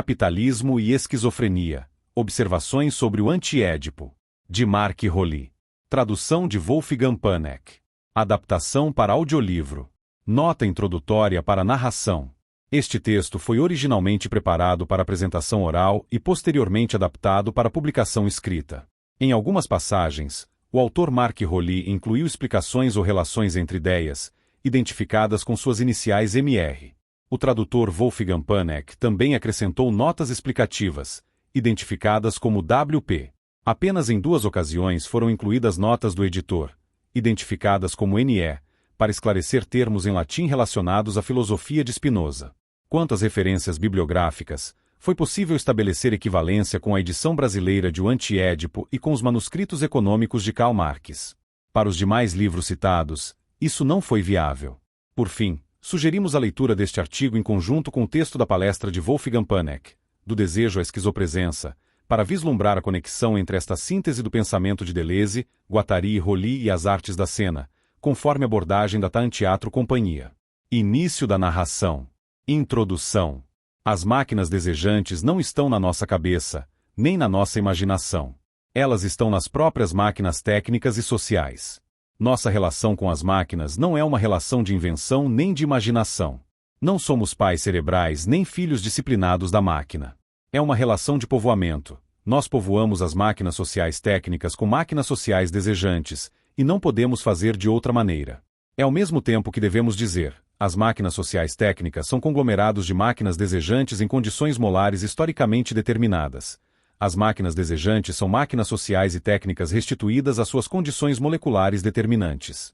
Capitalismo e Esquizofrenia. Observações sobre o Anti-Édipo. De Mark Rowley. Tradução de Wolfgang Panek. Adaptação para audiolivro. Nota introdutória para a narração. Este texto foi originalmente preparado para apresentação oral e posteriormente adaptado para publicação escrita. Em algumas passagens, o autor Mark Rowley incluiu explicações ou relações entre ideias, identificadas com suas iniciais MR. O tradutor Wolfgang Panek também acrescentou notas explicativas, identificadas como WP. Apenas em 2 ocasiões foram incluídas notas do editor, identificadas como NE, para esclarecer termos em latim relacionados à filosofia de Spinoza. Quanto às referências bibliográficas, foi possível estabelecer equivalência com a edição brasileira de O Anti-Édipo e com os manuscritos econômicos de Karl Marx. Para os demais livros citados, isso não foi viável. Por fim, sugerimos a leitura deste artigo em conjunto com o texto da palestra de Wolfgang Panek, Do Desejo à Esquizopresença, para vislumbrar a conexão entre esta síntese do pensamento de Deleuze, Guattari e Rowley e as artes da cena, conforme a abordagem da Tanteatro Companhia. Início da narração. Introdução. As máquinas desejantes não estão na nossa cabeça, nem na nossa imaginação. Elas estão nas próprias máquinas técnicas e sociais. Nossa relação com as máquinas não é uma relação de invenção nem de imaginação. Não somos pais cerebrais nem filhos disciplinados da máquina. É uma relação de povoamento. Nós povoamos as máquinas sociais técnicas com máquinas sociais desejantes, e não podemos fazer de outra maneira. É ao mesmo tempo que devemos dizer, as máquinas sociais técnicas são conglomerados de máquinas desejantes em condições molares historicamente determinadas. As máquinas desejantes são máquinas sociais e técnicas restituídas às suas condições moleculares determinantes.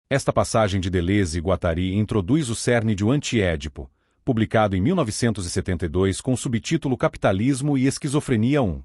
Esta passagem de Deleuze e Guattari introduz o cerne de O Anti-Édipo, publicado em 1972 com o subtítulo Capitalismo e Esquizofrenia 1.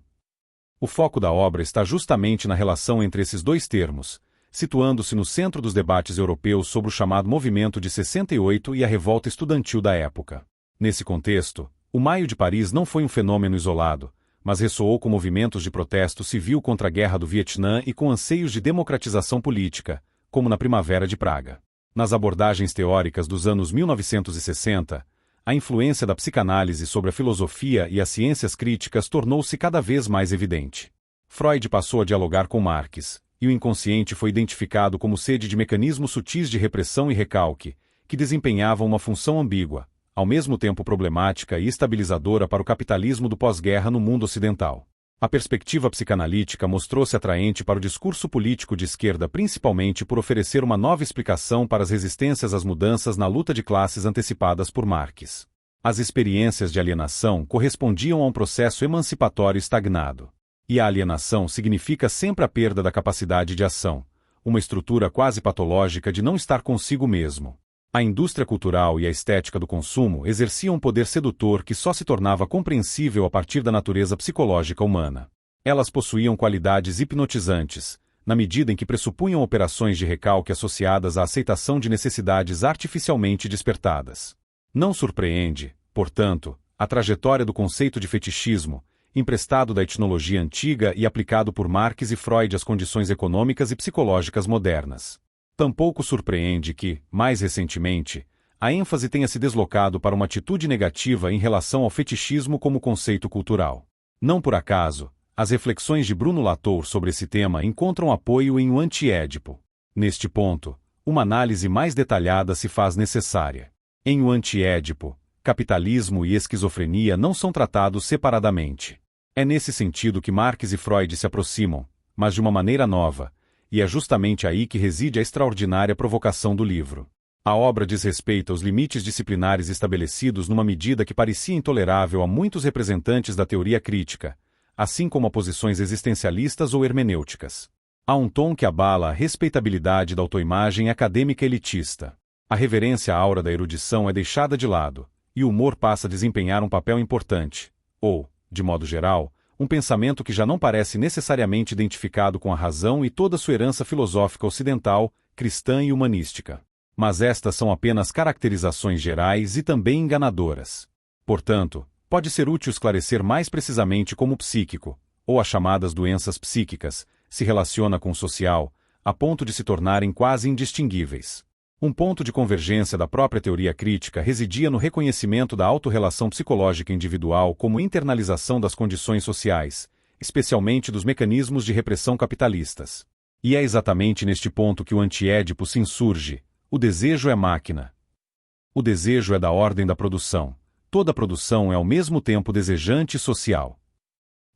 O foco da obra está justamente na relação entre esses dois termos, situando-se no centro dos debates europeus sobre o chamado Movimento de 68 e a revolta estudantil da época. Nesse contexto, o Maio de Paris não foi um fenômeno isolado, mas ressoou com movimentos de protesto civil contra a Guerra do Vietnã e com anseios de democratização política, como na Primavera de Praga. Nas abordagens teóricas dos anos 1960, a influência da psicanálise sobre a filosofia e as ciências críticas tornou-se cada vez mais evidente. Freud passou a dialogar com Marx, e o inconsciente foi identificado como sede de mecanismos sutis de repressão e recalque, que desempenhavam uma função ambígua, ao mesmo tempo problemática e estabilizadora para o capitalismo do pós-guerra no mundo ocidental. A perspectiva psicanalítica mostrou-se atraente para o discurso político de esquerda principalmente por oferecer uma nova explicação para as resistências às mudanças na luta de classes antecipadas por Marx. As experiências de alienação correspondiam a um processo emancipatório estagnado. E a alienação significa sempre a perda da capacidade de ação, uma estrutura quase patológica de não estar consigo mesmo. A indústria cultural e a estética do consumo exerciam um poder sedutor que só se tornava compreensível a partir da natureza psicológica humana. Elas possuíam qualidades hipnotizantes, na medida em que pressupunham operações de recalque associadas à aceitação de necessidades artificialmente despertadas. Não surpreende, portanto, a trajetória do conceito de fetichismo, emprestado da etnologia antiga e aplicado por Marx e Freud às condições econômicas e psicológicas modernas. Tampouco surpreende que, mais recentemente, a ênfase tenha se deslocado para uma atitude negativa em relação ao fetichismo como conceito cultural. Não por acaso, as reflexões de Bruno Latour sobre esse tema encontram apoio em O Anti-Édipo. Neste ponto, uma análise mais detalhada se faz necessária. Em O Anti-Édipo, capitalismo e esquizofrenia não são tratados separadamente. É nesse sentido que Marx e Freud se aproximam, mas de uma maneira nova, e é justamente aí que reside a extraordinária provocação do livro. A obra diz respeito aos limites disciplinares estabelecidos numa medida que parecia intolerável a muitos representantes da teoria crítica, assim como a posições existencialistas ou hermenêuticas. Há um tom que abala a respeitabilidade da autoimagem acadêmica elitista. A reverência à aura da erudição é deixada de lado, e o humor passa a desempenhar um papel importante, ou, de modo geral, um pensamento que já não parece necessariamente identificado com a razão e toda sua herança filosófica ocidental, cristã e humanística. Mas estas são apenas caracterizações gerais e também enganadoras. Portanto, pode ser útil esclarecer mais precisamente como o psíquico, ou as chamadas doenças psíquicas, se relaciona com o social, a ponto de se tornarem quase indistinguíveis. Um ponto de convergência da própria teoria crítica residia no reconhecimento da autorrelação psicológica individual como internalização das condições sociais, especialmente dos mecanismos de repressão capitalistas. E é exatamente neste ponto que o antiédipo se insurge: o desejo é máquina. O desejo é da ordem da produção. Toda produção é ao mesmo tempo desejante e social.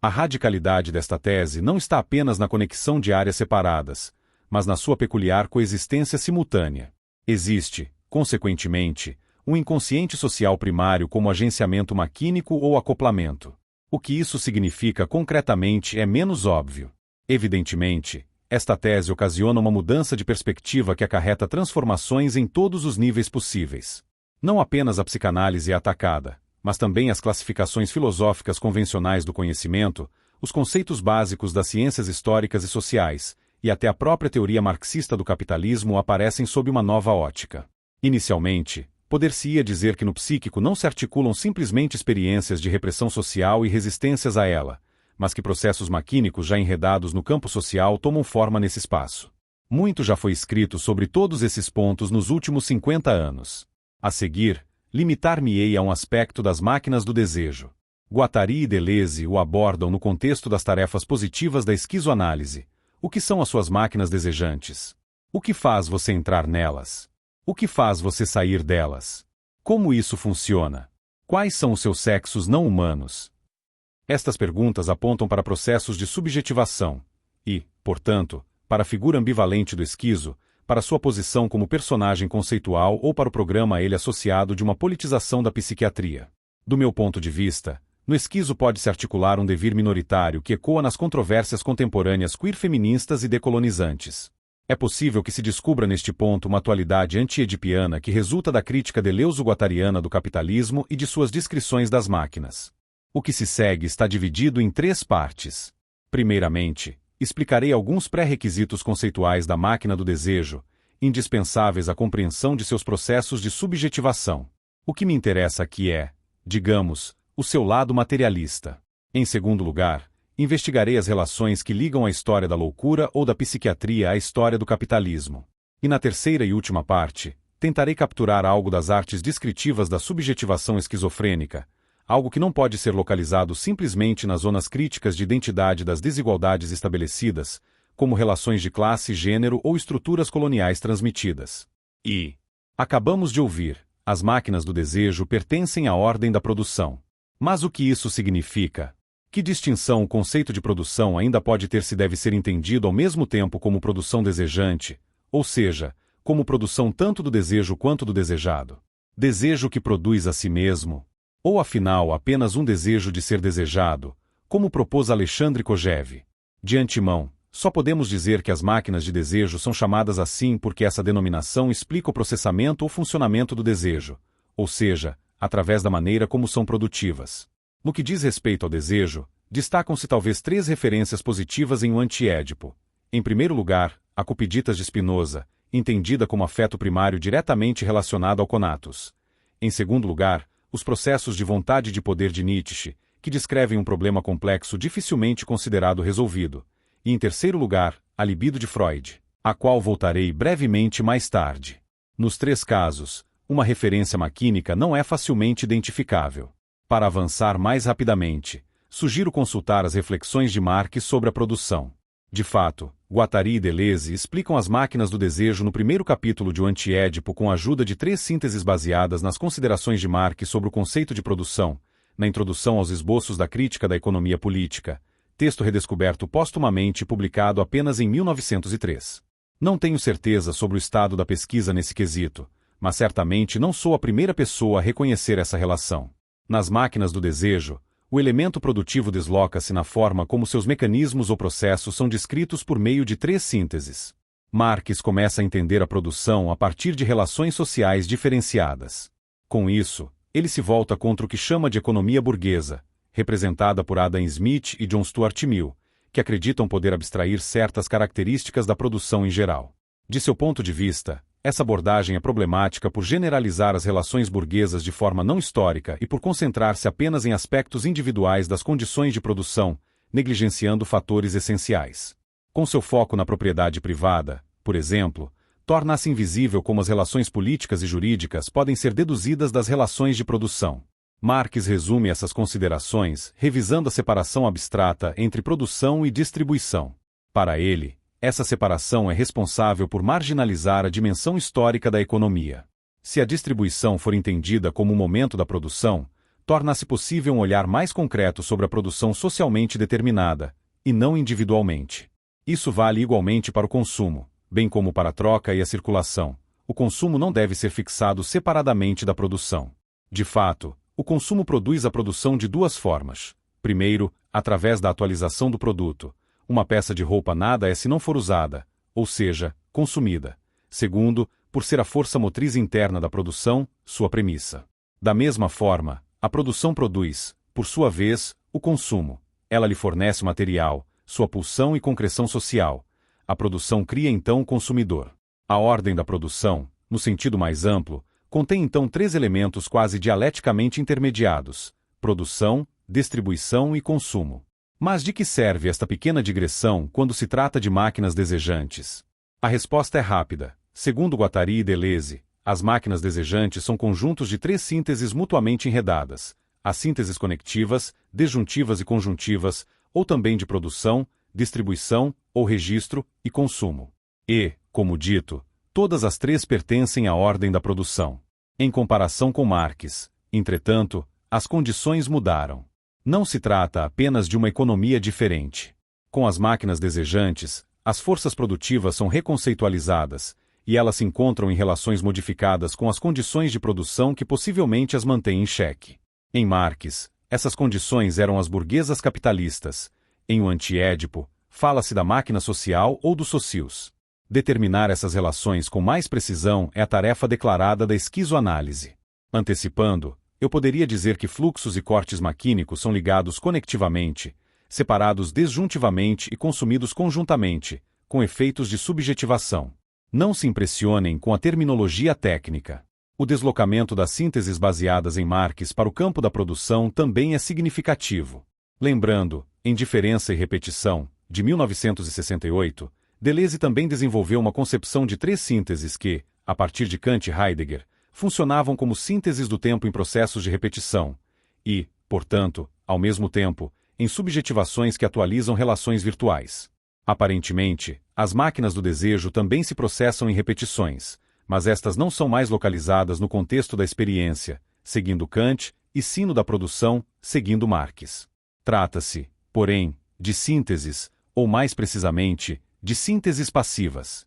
A radicalidade desta tese não está apenas na conexão de áreas separadas, mas na sua peculiar coexistência simultânea. Existe, consequentemente, um inconsciente social primário como agenciamento maquínico ou acoplamento. O que isso significa concretamente é menos óbvio. Evidentemente, esta tese ocasiona uma mudança de perspectiva que acarreta transformações em todos os níveis possíveis. Não apenas a psicanálise é atacada, mas também as classificações filosóficas convencionais do conhecimento, os conceitos básicos das ciências históricas e sociais, e até a própria teoria marxista do capitalismo aparecem sob uma nova ótica. Inicialmente, poder-se-ia dizer que no psíquico não se articulam simplesmente experiências de repressão social e resistências a ela, mas que processos maquínicos já enredados no campo social tomam forma nesse espaço. Muito já foi escrito sobre todos esses pontos nos últimos 50 anos. A seguir, limitar-me-ei a um aspecto das máquinas do desejo. Guattari e Deleuze o abordam no contexto das tarefas positivas da esquizoanálise. O que são as suas máquinas desejantes? O que faz você entrar nelas? O que faz você sair delas? Como isso funciona? Quais são os seus sexos não humanos? Estas perguntas apontam para processos de subjetivação e, portanto, para a figura ambivalente do esquizo, para sua posição como personagem conceitual ou para o programa a ele associado de uma politização da psiquiatria. Do meu ponto de vista, no esquizo pode-se articular um devir minoritário que ecoa nas controvérsias contemporâneas queer-feministas e decolonizantes. É possível que se descubra neste ponto uma atualidade anti-edipiana que resulta da crítica deleuzo-guattariana do capitalismo e de suas descrições das máquinas. O que se segue está dividido em 3 partes. Primeiramente, explicarei alguns pré-requisitos conceituais da máquina do desejo, indispensáveis à compreensão de seus processos de subjetivação. O que me interessa aqui é, digamos, o seu lado materialista. Em segundo lugar, investigarei as relações que ligam a história da loucura ou da psiquiatria à história do capitalismo. E na terceira e última parte, tentarei capturar algo das artes descritivas da subjetivação esquizofrênica, algo que não pode ser localizado simplesmente nas zonas críticas de identidade das desigualdades estabelecidas, como relações de classe, gênero ou estruturas coloniais transmitidas. E acabamos de ouvir, as máquinas do desejo pertencem à ordem da produção. Mas o que isso significa? Que distinção o conceito de produção ainda pode ter se deve ser entendido ao mesmo tempo como produção desejante, ou seja, como produção tanto do desejo quanto do desejado? Desejo que produz a si mesmo? Ou afinal apenas um desejo de ser desejado, como propôs Alexandre Kojève? De antemão, só podemos dizer que as máquinas de desejo são chamadas assim porque essa denominação explica o processamento ou funcionamento do desejo, ou seja, através da maneira como são produtivas. No que diz respeito ao desejo, destacam-se talvez 3 referências positivas em O Antiédipo. Em primeiro lugar, a Cupiditas de Spinoza, entendida como afeto primário diretamente relacionado ao conatus. Em segundo lugar, os processos de vontade e de poder de Nietzsche, que descrevem um problema complexo dificilmente considerado resolvido. E em terceiro lugar, a libido de Freud, a qual voltarei brevemente mais tarde. Nos 3 casos, uma referência maquínica não é facilmente identificável. Para avançar mais rapidamente, sugiro consultar as reflexões de Marx sobre a produção. De fato, Guattari e Deleuze explicam as máquinas do desejo no primeiro capítulo de O Antiédipo com a ajuda de 3 sínteses baseadas nas considerações de Marx sobre o conceito de produção, na introdução aos esboços da crítica da economia política, texto redescoberto póstumamente e publicado apenas em 1903. Não tenho certeza sobre o estado da pesquisa nesse quesito, mas certamente não sou a primeira pessoa a reconhecer essa relação. Nas máquinas do desejo, o elemento produtivo desloca-se na forma como seus mecanismos ou processos são descritos por meio de 3 sínteses. Marx começa a entender a produção a partir de relações sociais diferenciadas. Com isso, ele se volta contra o que chama de economia burguesa, representada por Adam Smith e John Stuart Mill, que acreditam poder abstrair certas características da produção em geral. De seu ponto de vista, essa abordagem é problemática por generalizar as relações burguesas de forma não histórica e por concentrar-se apenas em aspectos individuais das condições de produção, negligenciando fatores essenciais. Com seu foco na propriedade privada, por exemplo, torna-se invisível como as relações políticas e jurídicas podem ser deduzidas das relações de produção. Marx resume essas considerações revisando a separação abstrata entre produção e distribuição. Para ele, essa separação é responsável por marginalizar a dimensão histórica da economia. Se a distribuição for entendida como o momento da produção, torna-se possível um olhar mais concreto sobre a produção socialmente determinada, e não individualmente. Isso vale igualmente para o consumo, bem como para a troca e a circulação. O consumo não deve ser fixado separadamente da produção. De fato, o consumo produz a produção de duas formas. Primeiro, através da atualização do produto. Uma peça de roupa nada é se não for usada, ou seja, consumida. Segundo, por ser a força motriz interna da produção, sua premissa. Da mesma forma, a produção produz, por sua vez, o consumo. Ela lhe fornece o material, sua pulsão e concreção social. A produção cria então o consumidor. A ordem da produção, no sentido mais amplo, contém então três elementos quase dialeticamente intermediados: produção, distribuição e consumo. Mas de que serve esta pequena digressão quando se trata de máquinas desejantes? A resposta é rápida. Segundo Guattari e Deleuze, as máquinas desejantes são conjuntos de três sínteses mutuamente enredadas: as sínteses conectivas, desjuntivas e conjuntivas, ou também de produção, distribuição, ou registro, e consumo. E, como dito, todas as três pertencem à ordem da produção. Em comparação com Marx, entretanto, as condições mudaram. Não se trata apenas de uma economia diferente. Com as máquinas desejantes, as forças produtivas são reconceitualizadas, e elas se encontram em relações modificadas com as condições de produção que possivelmente as mantêm em xeque. Em Marx, essas condições eram as burguesas capitalistas. Em O Anti-Édipo, fala-se da máquina social ou dos socios. Determinar essas relações com mais precisão é a tarefa declarada da esquizoanálise. Antecipando, eu poderia dizer que fluxos e cortes maquínicos são ligados conectivamente, separados desjuntivamente e consumidos conjuntamente, com efeitos de subjetivação. Não se impressionem com a terminologia técnica. O deslocamento das sínteses baseadas em Marx para o campo da produção também é significativo. Lembrando, em Diferença e Repetição, de 1968, Deleuze também desenvolveu uma concepção de três sínteses que, a partir de Kant e Heidegger, funcionavam como sínteses do tempo em processos de repetição e, portanto, ao mesmo tempo, em subjetivações que atualizam relações virtuais. Aparentemente, as máquinas do desejo também se processam em repetições, mas estas não são mais localizadas no contexto da experiência, seguindo Kant, e sim no da produção, seguindo Marx. Trata-se, porém, de sínteses, ou mais precisamente, de sínteses passivas.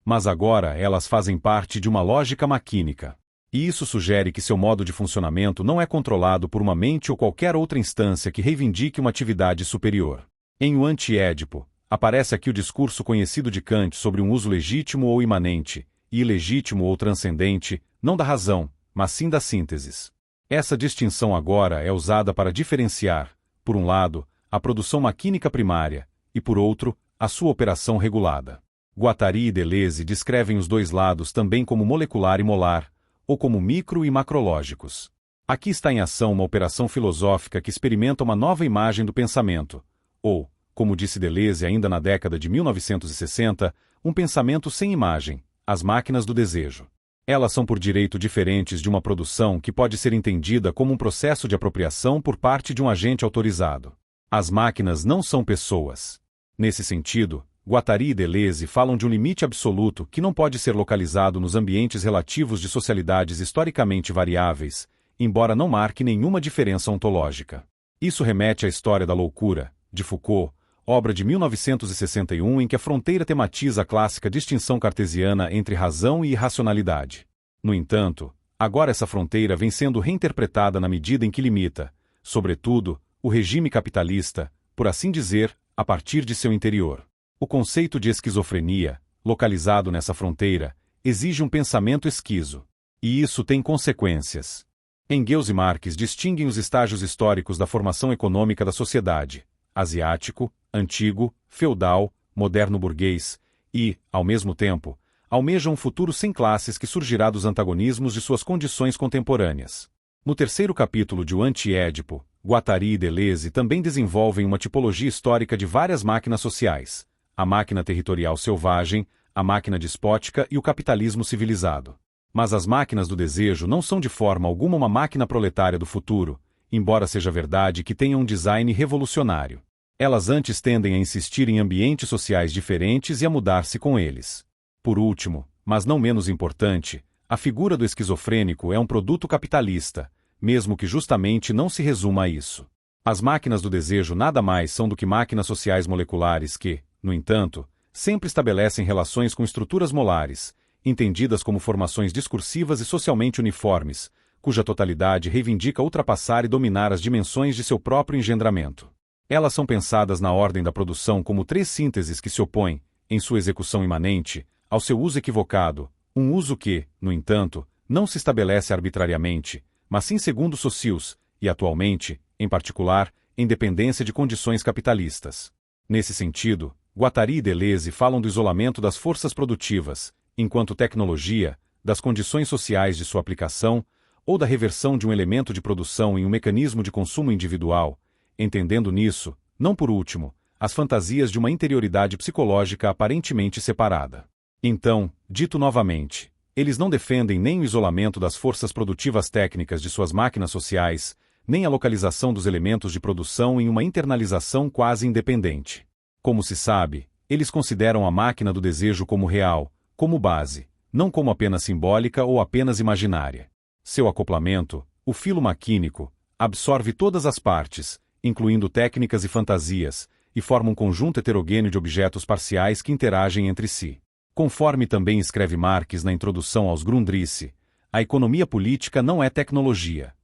Mas agora elas fazem parte de uma lógica maquínica. E isso sugere que seu modo de funcionamento não é controlado por uma mente ou qualquer outra instância que reivindique uma atividade superior. Em O Anti-Édipo, aparece aqui o discurso conhecido de Kant sobre um uso legítimo ou imanente, e ilegítimo ou transcendente, não da razão, mas sim das sínteses. Essa distinção agora é usada para diferenciar, por um lado, a produção maquínica primária, e por outro, a sua operação regulada. Guattari e Deleuze descrevem os dois lados também como molecular e molar, ou como micro e macrológicos. Aqui está em ação uma operação filosófica que experimenta uma nova imagem do pensamento, ou, como disse Deleuze ainda na década de 1960, um pensamento sem imagem, as máquinas do desejo. Elas são por direito diferentes de uma produção que pode ser entendida como um processo de apropriação por parte de um agente autorizado. As máquinas não são pessoas. Nesse sentido, Guattari e Deleuze falam de um limite absoluto que não pode ser localizado nos ambientes relativos de socialidades historicamente variáveis, embora não marque nenhuma diferença ontológica. Isso remete à História da Loucura, de Foucault, obra de 1961 em que a fronteira tematiza a clássica distinção cartesiana entre razão e irracionalidade. No entanto, agora essa fronteira vem sendo reinterpretada na medida em que limita, sobretudo, o regime capitalista, por assim dizer, a partir de seu interior. O conceito de esquizofrenia, localizado nessa fronteira, exige um pensamento esquizo. E isso tem consequências. Engels e Marx distinguem os estágios históricos da formação econômica da sociedade: asiático, antigo, feudal, moderno burguês, e, ao mesmo tempo, almejam um futuro sem classes que surgirá dos antagonismos de suas condições contemporâneas. No terceiro capítulo de O Anti-Édipo, Guattari e Deleuze também desenvolvem uma tipologia histórica de várias máquinas sociais: a máquina territorial selvagem, a máquina despótica e o capitalismo civilizado. Mas as máquinas do desejo não são de forma alguma uma máquina proletária do futuro, embora seja verdade que tenham um design revolucionário. Elas antes tendem a insistir em ambientes sociais diferentes e a mudar-se com eles. Por último, mas não menos importante, a figura do esquizofrênico é um produto capitalista, mesmo que justamente não se resuma a isso. As máquinas do desejo nada mais são do que máquinas sociais moleculares que, no entanto, sempre estabelecem relações com estruturas molares, entendidas como formações discursivas e socialmente uniformes, cuja totalidade reivindica ultrapassar e dominar as dimensões de seu próprio engendramento. Elas são pensadas na ordem da produção como três sínteses que se opõem, em sua execução imanente, ao seu uso equivocado, um uso que, no entanto, não se estabelece arbitrariamente, mas sim segundo socios, e atualmente, em particular, em dependência de condições capitalistas. Nesse sentido, Guattari e Deleuze falam do isolamento das forças produtivas, enquanto tecnologia, das condições sociais de sua aplicação, ou da reversão de um elemento de produção em um mecanismo de consumo individual, entendendo nisso, não por último, as fantasias de uma interioridade psicológica aparentemente separada. Então, dito novamente, eles não defendem nem o isolamento das forças produtivas técnicas de suas máquinas sociais, nem a localização dos elementos de produção em uma internalização quase independente. Como se sabe, eles consideram a máquina do desejo como real, como base, não como apenas simbólica ou apenas imaginária. Seu acoplamento, o filo maquínico, absorve todas as partes, incluindo técnicas e fantasias, e forma um conjunto heterogêneo de objetos parciais que interagem entre si. Conforme também escreve Marx na introdução aos Grundrisse, a economia política não é tecnologia.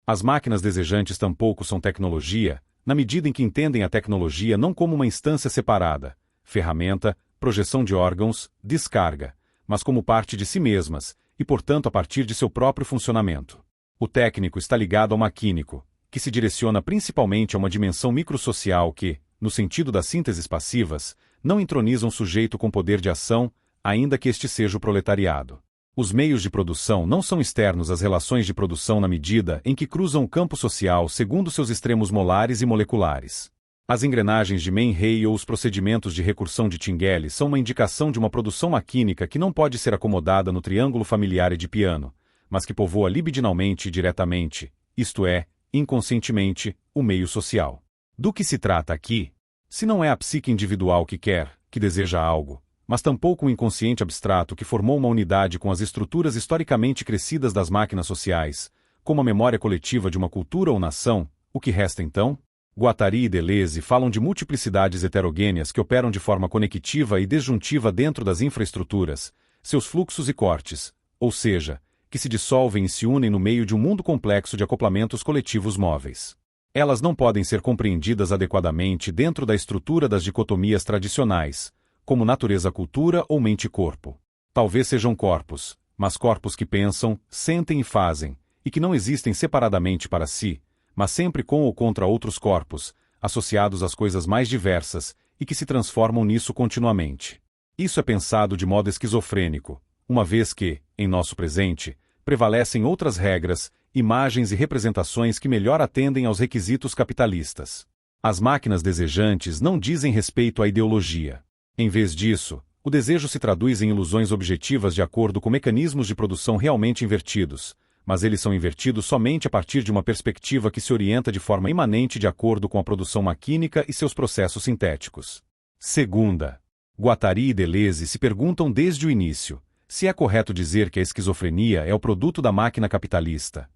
As máquinas desejantes tampouco são tecnologia, na medida em que entendem a tecnologia não como uma instância separada, ferramenta, projeção de órgãos, descarga, mas como parte de si mesmas, e portanto a partir de seu próprio funcionamento. O técnico está ligado ao maquínico, que se direciona principalmente a uma dimensão microsocial que, no sentido das sínteses passivas, não entroniza um sujeito com poder de ação, ainda que este seja o proletariado. Os meios de produção não são externos às relações de produção na medida em que cruzam o campo social segundo seus extremos molares e moleculares. As engrenagens de Man Ray ou os procedimentos de recursão de Tinguely são uma indicação de uma produção maquínica que não pode ser acomodada no triângulo familiar edipiano, mas que povoa libidinalmente e diretamente, isto é, inconscientemente, o meio social. Do que se trata aqui? Se não é a psique individual que quer, que deseja algo, mas tampouco o inconsciente abstrato que formou uma unidade com as estruturas historicamente crescidas das máquinas sociais, como a memória coletiva de uma cultura ou nação, o que resta então? Guattari e Deleuze falam de multiplicidades heterogêneas que operam de forma conectiva e desjuntiva dentro das infraestruturas, seus fluxos e cortes, ou seja, que se dissolvem e se unem no meio de um mundo complexo de acoplamentos coletivos móveis. Elas não podem ser compreendidas adequadamente dentro da estrutura das dicotomias tradicionais, como natureza-cultura ou mente-corpo. Talvez sejam corpos, mas corpos que pensam, sentem e fazem, e que não existem separadamente para si, mas sempre com ou contra outros corpos, associados às coisas mais diversas, e que se transformam nisso continuamente. Isso é pensado de modo esquizofrênico, uma vez que, em nosso presente, prevalecem outras regras, imagens e representações que melhor atendem aos requisitos capitalistas. As máquinas desejantes não dizem respeito à ideologia. Em vez disso, o desejo se traduz em ilusões objetivas de acordo com mecanismos de produção realmente invertidos, mas eles são invertidos somente a partir de uma perspectiva que se orienta de forma imanente de acordo com a produção maquínica e seus processos sintéticos. Segunda, Guattari e Deleuze se perguntam desde o início se é correto dizer que a esquizofrenia é o produto da máquina capitalista.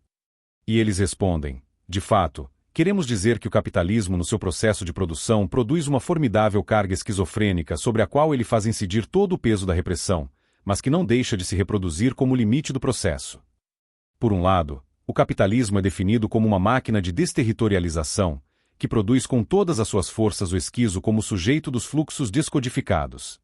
E eles respondem, de fato, queremos dizer que o capitalismo no seu processo de produção produz uma formidável carga esquizofrênica sobre a qual ele faz incidir todo o peso da repressão, mas que não deixa de se reproduzir como limite do processo. Por um lado, o capitalismo é definido como uma máquina de desterritorialização, que produz com todas as suas forças o esquizo como sujeito dos fluxos descodificados.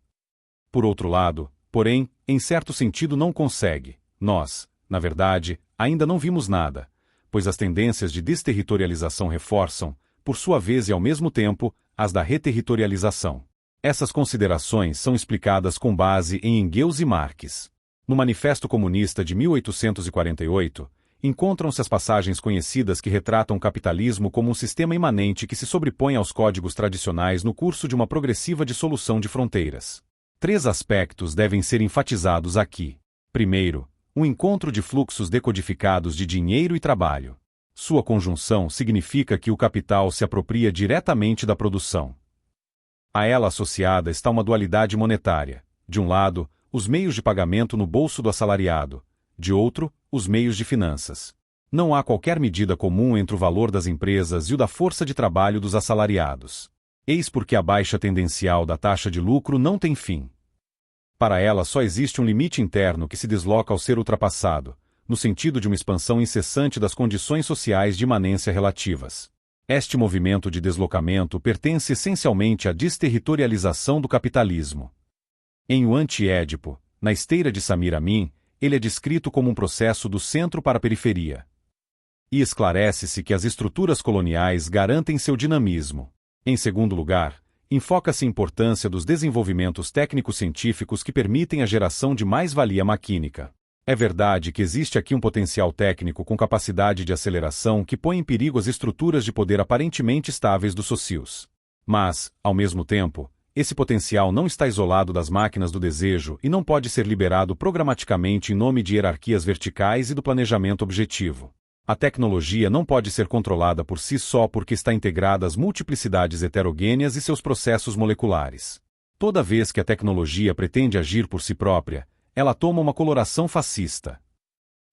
Por outro lado, porém, em certo sentido não consegue. Nós, na verdade, ainda não vimos nada, pois as tendências de desterritorialização reforçam, por sua vez e ao mesmo tempo, as da reterritorialização. Essas considerações são explicadas com base em Engels e Marx. No Manifesto Comunista de 1848, encontram-se as passagens conhecidas que retratam o capitalismo como um sistema imanente que se sobrepõe aos códigos tradicionais no curso de uma progressiva dissolução de fronteiras. 3 aspectos devem ser enfatizados aqui. Primeiro, o encontro de fluxos decodificados de dinheiro e trabalho. Sua conjunção significa que o capital se apropria diretamente da produção. A ela associada está uma dualidade monetária. De um lado, os meios de pagamento no bolso do assalariado. De outro, os meios de finanças. Não há qualquer medida comum entre o valor das empresas e o da força de trabalho dos assalariados. Eis porque a baixa tendencial da taxa de lucro não tem fim. Para ela só existe um limite interno que se desloca ao ser ultrapassado, no sentido de uma expansão incessante das condições sociais de imanência relativas. Este movimento de deslocamento pertence essencialmente à desterritorialização do capitalismo. Em O Anti-Édipo, na esteira de Samir Amin, ele é descrito como um processo do centro para a periferia. E esclarece-se que as estruturas coloniais garantem seu dinamismo. Em segundo lugar, enfoca-se a importância dos desenvolvimentos técnico-científicos que permitem a geração de mais-valia maquínica. É verdade que existe aqui um potencial técnico com capacidade de aceleração que põe em perigo as estruturas de poder aparentemente estáveis dos socios. Mas, ao mesmo tempo, esse potencial não está isolado das máquinas do desejo e não pode ser liberado programaticamente em nome de hierarquias verticais e do planejamento objetivo. A tecnologia não pode ser controlada por si só porque está integrada às multiplicidades heterogêneas e seus processos moleculares. Toda vez que a tecnologia pretende agir por si própria, ela toma uma coloração fascista.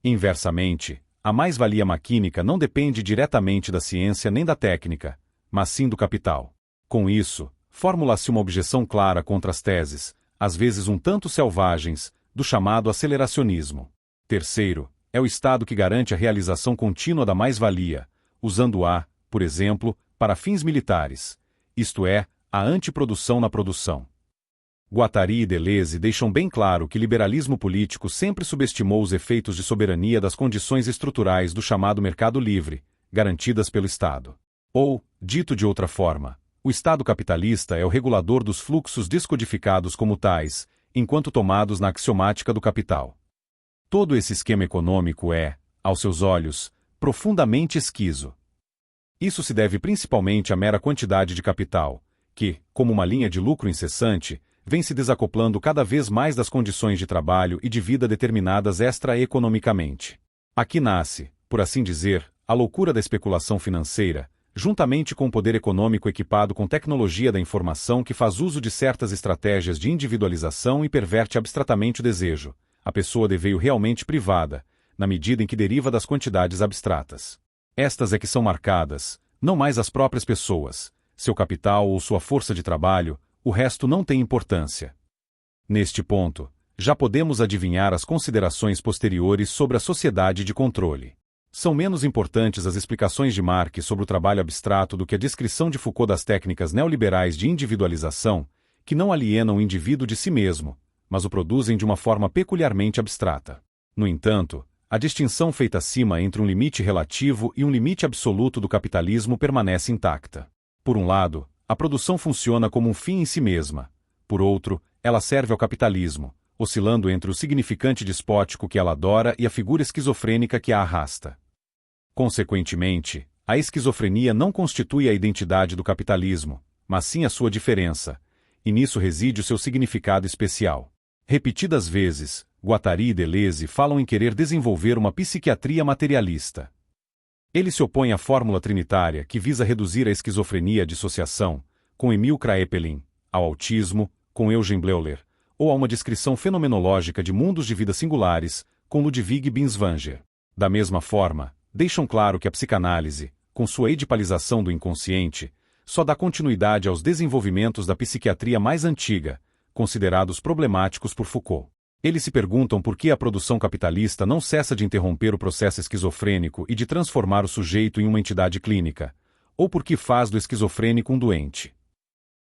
Inversamente, a mais-valia maquínica não depende diretamente da ciência nem da técnica, mas sim do capital. Com isso, formula-se uma objeção clara contra as teses, às vezes um tanto selvagens, do chamado aceleracionismo. Terceiro, é o Estado que garante a realização contínua da mais-valia, usando-a, por exemplo, para fins militares, isto é, a antiprodução na produção. Guattari e Deleuze deixam bem claro que o liberalismo político sempre subestimou os efeitos de soberania das condições estruturais do chamado mercado livre, garantidas pelo Estado. Ou, dito de outra forma, o Estado capitalista é o regulador dos fluxos descodificados como tais, enquanto tomados na axiomática do capital. Todo esse esquema econômico é, aos seus olhos, profundamente esquizo. Isso se deve principalmente à mera quantidade de capital, que, como uma linha de lucro incessante, vem se desacoplando cada vez mais das condições de trabalho e de vida determinadas extra-economicamente. Aqui nasce, por assim dizer, a loucura da especulação financeira, juntamente com o poder econômico equipado com tecnologia da informação que faz uso de certas estratégias de individualização e perverte abstratamente o desejo, a pessoa de veio realmente privada, na medida em que deriva das quantidades abstratas. Estas é que são marcadas, não mais as próprias pessoas, seu capital ou sua força de trabalho, o resto não tem importância. Neste ponto, já podemos adivinhar as considerações posteriores sobre a sociedade de controle. São menos importantes as explicações de Marx sobre o trabalho abstrato do que a descrição de Foucault das técnicas neoliberais de individualização, que não alienam o indivíduo de si mesmo, mas o produzem de uma forma peculiarmente abstrata. No entanto, a distinção feita acima entre um limite relativo e um limite absoluto do capitalismo permanece intacta. Por um lado, a produção funciona como um fim em si mesma. Por outro, ela serve ao capitalismo, oscilando entre o significante despótico que ela adora e a figura esquizofrênica que a arrasta. Consequentemente, a esquizofrenia não constitui a identidade do capitalismo, mas sim a sua diferença, e nisso reside o seu significado especial. Repetidas vezes, Guattari e Deleuze falam em querer desenvolver uma psiquiatria materialista. Ele se opõe à fórmula trinitária que visa reduzir a esquizofrenia à dissociação, com Emil Kraepelin, ao autismo, com Eugen Bleuler, ou a uma descrição fenomenológica de mundos de vida singulares, com Ludwig Binswanger. Da mesma forma, deixam claro que a psicanálise, com sua edipalização do inconsciente, só dá continuidade aos desenvolvimentos da psiquiatria mais antiga, considerados problemáticos por Foucault. Eles se perguntam por que a produção capitalista não cessa de interromper o processo esquizofrênico e de transformar o sujeito em uma entidade clínica, ou por que faz do esquizofrênico um doente.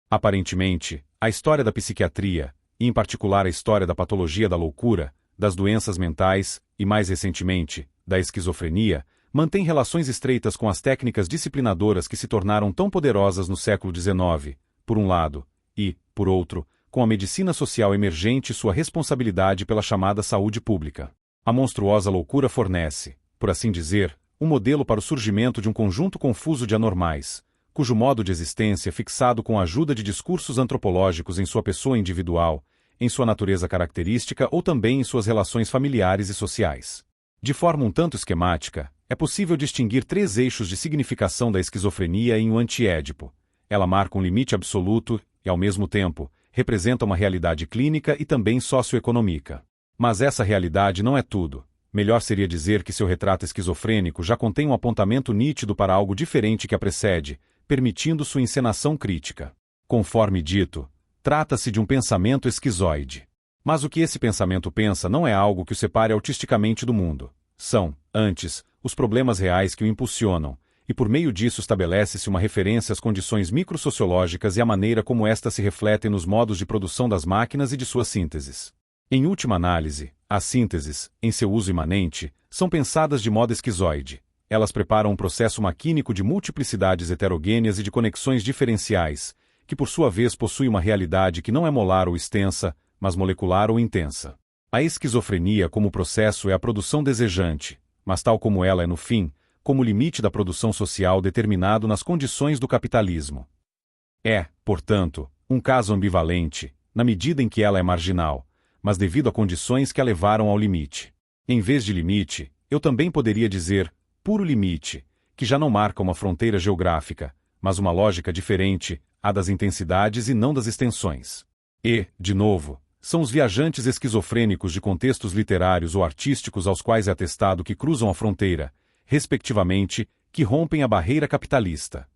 Aparentemente, a história da psiquiatria, e em particular a história da patologia da loucura, das doenças mentais, e mais recentemente, da esquizofrenia, mantém relações estreitas com as técnicas disciplinadoras que se tornaram tão poderosas no século XIX, por um lado, e, por outro, com a medicina social emergente e sua responsabilidade pela chamada saúde pública. A monstruosa loucura fornece, por assim dizer, um modelo para o surgimento de um conjunto confuso de anormais, cujo modo de existência, fixado com a ajuda de discursos antropológicos em sua pessoa individual, em sua natureza característica ou também em suas relações familiares e sociais. De forma um tanto esquemática, é possível distinguir 3 eixos de significação da esquizofrenia em O Antiédipo. Ela marca um limite absoluto e, ao mesmo tempo, representa uma realidade clínica e também socioeconômica. Mas essa realidade não é tudo. Melhor seria dizer que seu retrato esquizofrênico já contém um apontamento nítido para algo diferente que a precede, permitindo sua encenação crítica. Conforme dito, trata-se de um pensamento esquizoide. Mas o que esse pensamento pensa não é algo que o separe autisticamente do mundo. São, antes, os problemas reais que o impulsionam, e por meio disso estabelece-se uma referência às condições microsociológicas e à maneira como estas se refletem nos modos de produção das máquinas e de suas sínteses. Em última análise, as sínteses, em seu uso imanente, são pensadas de modo esquizoide. Elas preparam um processo maquínico de multiplicidades heterogêneas e de conexões diferenciais, que por sua vez possui uma realidade que não é molar ou extensa, mas molecular ou intensa. A esquizofrenia como processo é a produção desejante, mas tal como ela é no fim, como limite da produção social determinado nas condições do capitalismo. É, portanto, um caso ambivalente, na medida em que ela é marginal, mas devido a condições que a levaram ao limite. Em vez de limite, eu também poderia dizer puro limite, que já não marca uma fronteira geográfica, mas uma lógica diferente, a das intensidades e não das extensões. E, de novo, são os viajantes esquizofrênicos de contextos literários ou artísticos aos quais é atestado que cruzam a fronteira, respectivamente, que rompem a barreira capitalista.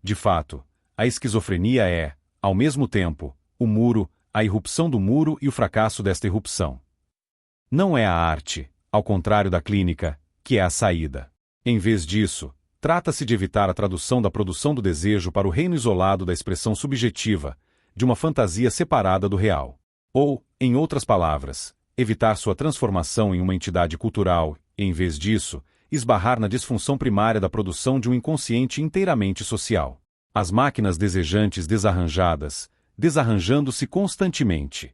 De fato, a esquizofrenia é, ao mesmo tempo, o muro, a irrupção do muro e o fracasso desta irrupção. Não é a arte, ao contrário da clínica, que é a saída. Em vez disso, trata-se de evitar a tradução da produção do desejo para o reino isolado da expressão subjetiva, de uma fantasia separada do real. Ou, em outras palavras, evitar sua transformação em uma entidade cultural e, em vez disso, esbarrar na disfunção primária da produção de um inconsciente inteiramente social. As máquinas desejantes desarranjadas, desarranjando-se constantemente.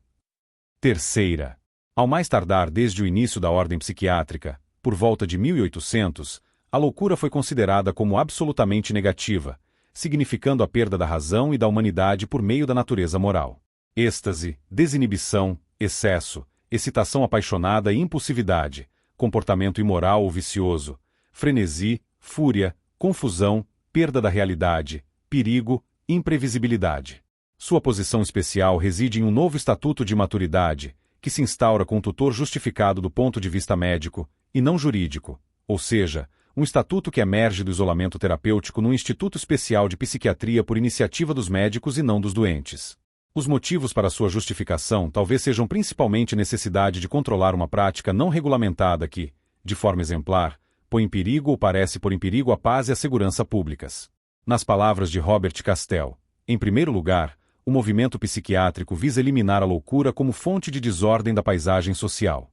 Terceira. Ao mais tardar desde o início da ordem psiquiátrica, por volta de 1800, a loucura foi considerada como absolutamente negativa, significando a perda da razão e da humanidade por meio da natureza moral. Êxtase, desinibição, excesso, excitação apaixonada e impulsividade, comportamento imoral ou vicioso, frenesi, fúria, confusão, perda da realidade, perigo, imprevisibilidade. Sua posição especial reside em um novo estatuto de maturidade, que se instaura com um tutor justificado do ponto de vista médico, e não jurídico, ou seja, um estatuto que emerge do isolamento terapêutico num instituto especial de psiquiatria por iniciativa dos médicos e não dos doentes. Os motivos para sua justificação talvez sejam principalmente necessidade de controlar uma prática não regulamentada que, de forma exemplar, põe em perigo ou parece pôr em perigo a paz e a segurança públicas. Nas palavras de Robert Castell, em primeiro lugar, o movimento psiquiátrico visa eliminar a loucura como fonte de desordem da paisagem social.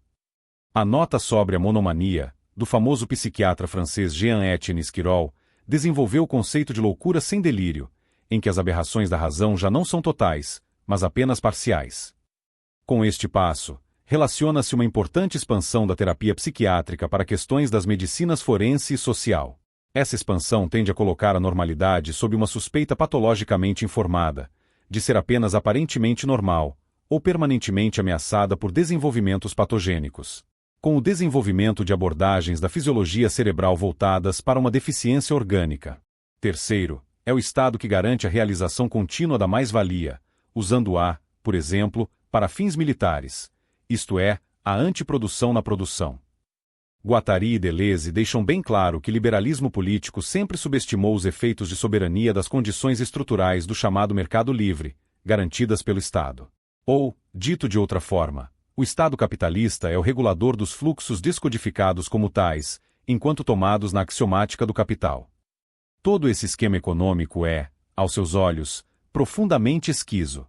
A nota sobre a monomania, do famoso psiquiatra francês Jean-Étienne Esquirol, desenvolveu o conceito de loucura sem delírio, em que as aberrações da razão já não são totais, mas apenas parciais. Com este passo, relaciona-se uma importante expansão da terapia psiquiátrica para questões das medicinas forense e social. Essa expansão tende a colocar a normalidade sob uma suspeita patologicamente informada, de ser apenas aparentemente normal, ou permanentemente ameaçada por desenvolvimentos patogênicos. Com o desenvolvimento de abordagens da fisiologia cerebral voltadas para uma deficiência orgânica. Terceiro, é o estado que garante a realização contínua da mais-valia, usando-a, por exemplo, para fins militares, isto é, a antiprodução na produção. Guattari e Deleuze deixam bem claro que o liberalismo político sempre subestimou os efeitos de soberania das condições estruturais do chamado mercado livre, garantidas pelo Estado. Ou, dito de outra forma, o Estado capitalista é o regulador dos fluxos descodificados como tais, enquanto tomados na axiomática do capital. Todo esse esquema econômico é, aos seus olhos, profundamente esquizo.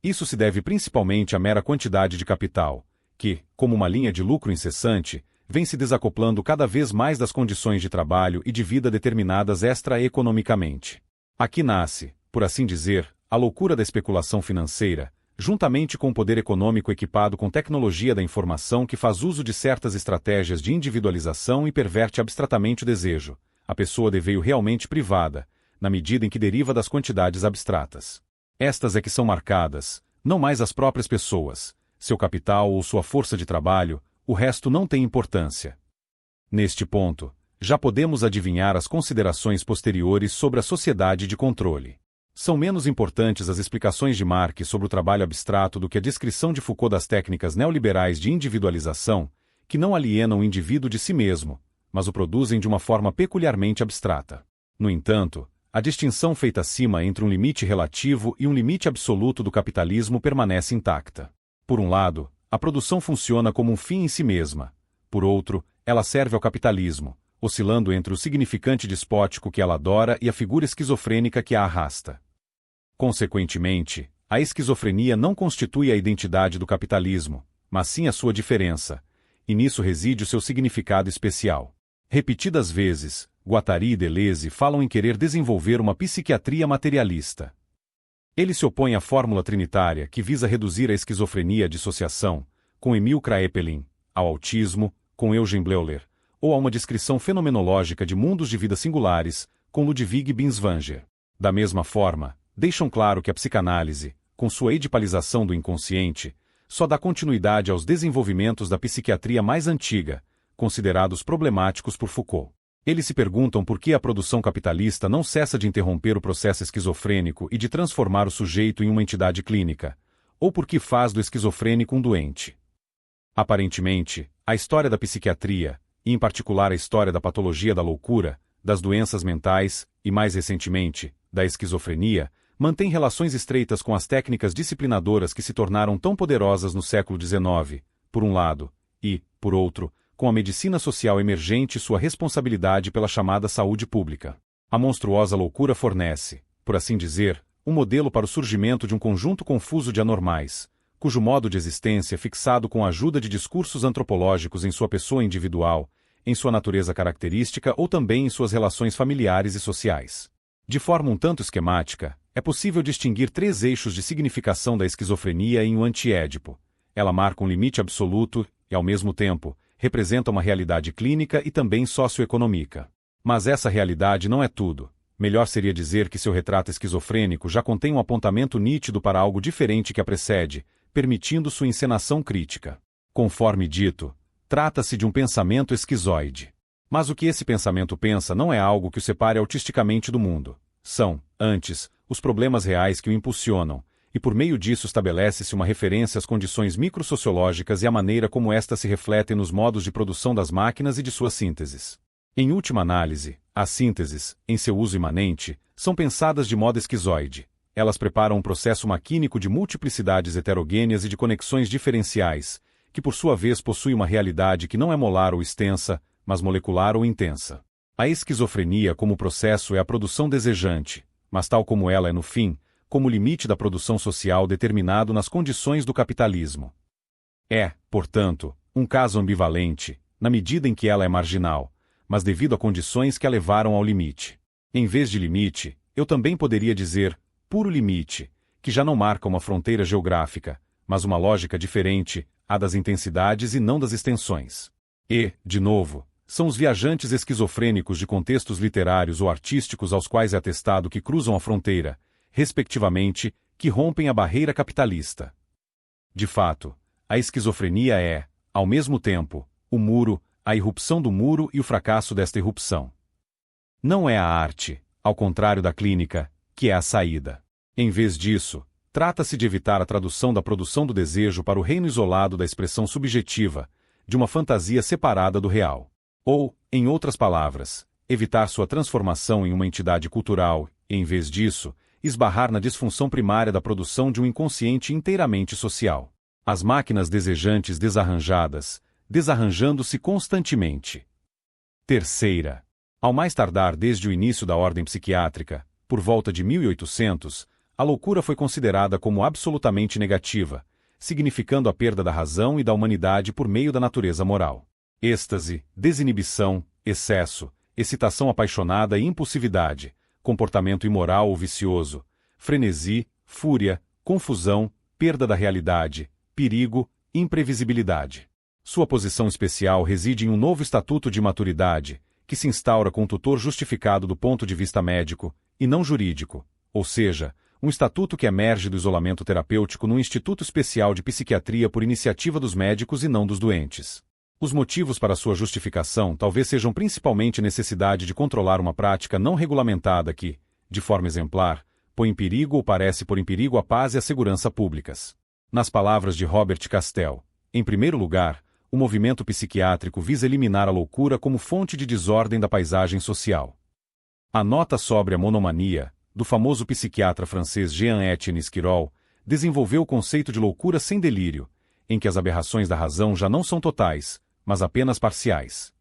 Isso se deve principalmente à mera quantidade de capital, que, como uma linha de lucro incessante, vem se desacoplando cada vez mais das condições de trabalho e de vida determinadas extra-economicamente. Aqui nasce, por assim dizer, a loucura da especulação financeira, juntamente com o poder econômico equipado com tecnologia da informação que faz uso de certas estratégias de individualização e perverte abstratamente o desejo, a pessoa deveio realmente privada, na medida em que deriva das quantidades abstratas. Estas é que são marcadas, Não mais as próprias pessoas, seu capital ou sua força de trabalho, o resto não tem importância. Neste ponto, já podemos adivinhar as considerações posteriores sobre a sociedade de controle. São menos importantes as explicações de Marx sobre o trabalho abstrato do que a descrição de Foucault das técnicas neoliberais de individualização, que não alienam o indivíduo de si mesmo, mas o produzem de uma forma peculiarmente abstrata. No entanto, a distinção feita acima entre um limite relativo e um limite absoluto do capitalismo permanece intacta. Por um lado, a produção funciona como um fim em si mesma. Por outro, ela serve ao capitalismo, oscilando entre o significante despótico que ela adora e a figura esquizofrênica que a arrasta. Consequentemente, a esquizofrenia não constitui a identidade do capitalismo, mas sim a sua diferença, e nisso reside o seu significado especial. Repetidas vezes, Guattari e Deleuze falam em querer desenvolver uma psiquiatria materialista. Ele se opõe à fórmula trinitária que visa reduzir a esquizofrenia à dissociação, com Emil Kraepelin, ao autismo, com Eugen Bleuler, ou a uma descrição fenomenológica de mundos de vida singulares, com Ludwig Binswanger. Da mesma forma, deixam claro que a psicanálise, com sua edipalização do inconsciente, só dá continuidade aos desenvolvimentos da psiquiatria mais antiga, considerados problemáticos por Foucault. Eles se perguntam por que a produção capitalista não cessa de interromper o processo esquizofrênico e de transformar o sujeito em uma entidade clínica, ou por que faz do esquizofrênico um doente. Aparentemente, a história da psiquiatria, e em particular a história da patologia da loucura, das doenças mentais, e mais recentemente, da esquizofrenia, mantém relações estreitas com as técnicas disciplinadoras que se tornaram tão poderosas no século XIX, por um lado, e, por outro, com a medicina social emergente e sua responsabilidade pela chamada saúde pública. A monstruosa loucura fornece, por assim dizer, um modelo para o surgimento de um conjunto confuso de anormais, cujo modo de existência é fixado com a ajuda de discursos antropológicos em sua pessoa individual, em sua natureza característica ou também em suas relações familiares e sociais. De forma um tanto esquemática, é possível distinguir 3 eixos de significação da esquizofrenia em um antiédipo. Ela marca um limite absoluto e, ao mesmo tempo, representa uma realidade clínica e também socioeconômica. Mas essa realidade não é tudo. Melhor seria dizer que seu retrato esquizofrênico já contém um apontamento nítido para algo diferente que a precede, permitindo sua encenação crítica. Conforme dito, trata-se de um pensamento esquizoide. Mas o que esse pensamento pensa não é algo que o separe autisticamente do mundo. São, antes, os problemas reais que o impulsionam, e por meio disso estabelece-se uma referência às condições microsociológicas e à maneira como estas se refletem nos modos de produção das máquinas e de suas sínteses. Em última análise, as sínteses, em seu uso imanente, são pensadas de modo esquizoide. Elas preparam um processo maquínico de multiplicidades heterogêneas e de conexões diferenciais, que por sua vez possui uma realidade que não é molar ou extensa, mas molecular ou intensa. A esquizofrenia como processo é a produção desejante, mas tal como ela é no fim, como limite da produção social determinado nas condições do capitalismo. É, portanto, um caso ambivalente, na medida em que ela é marginal, mas devido a condições que a levaram ao limite. Em vez de limite, eu também poderia dizer puro limite, que já não marca uma fronteira geográfica, mas uma lógica diferente, a das intensidades e não das extensões. E, de novo, são os viajantes esquizofrênicos de contextos literários ou artísticos aos quais é atestado que cruzam a fronteira, respectivamente, que rompem a barreira capitalista. De fato, a esquizofrenia é, ao mesmo tempo, o muro, a irrupção do muro e o fracasso desta irrupção. Não é a arte, ao contrário da clínica, que é a saída. Em vez disso, trata-se de evitar a tradução da produção do desejo para o reino isolado da expressão subjetiva, de uma fantasia separada do real. Ou, em outras palavras, evitar sua transformação em uma entidade cultural e, em vez disso, esbarrar na disfunção primária da produção de um inconsciente inteiramente social. As máquinas desejantes desarranjadas, desarranjando-se constantemente. Terceira. Ao mais tardar desde o início da ordem psiquiátrica, por volta de 1800, a loucura foi considerada como absolutamente negativa, significando a perda da razão e da humanidade por meio da natureza moral. Êxtase, desinibição, excesso, excitação apaixonada e impulsividade, comportamento imoral ou vicioso, frenesi, fúria, confusão, perda da realidade, perigo, imprevisibilidade. Sua posição especial reside em um novo estatuto de maturidade, que se instaura com um tutor justificado do ponto de vista médico, e não jurídico, ou seja, Um estatuto que emerge do isolamento terapêutico num instituto especial de psiquiatria por iniciativa dos médicos e não dos doentes. Os motivos para sua justificação talvez sejam principalmente necessidade de controlar uma prática não regulamentada que, de forma exemplar, põe em perigo ou parece pôr em perigo a paz e a segurança públicas. Nas palavras de Robert Castell, em primeiro lugar, o movimento psiquiátrico visa eliminar a loucura como fonte de desordem da paisagem social. A nota sobre a monomania, do famoso psiquiatra francês Jean-Etienne Esquirol, desenvolveu o conceito de loucura sem delírio, em que as aberrações da razão já não são totais, mas apenas parciais.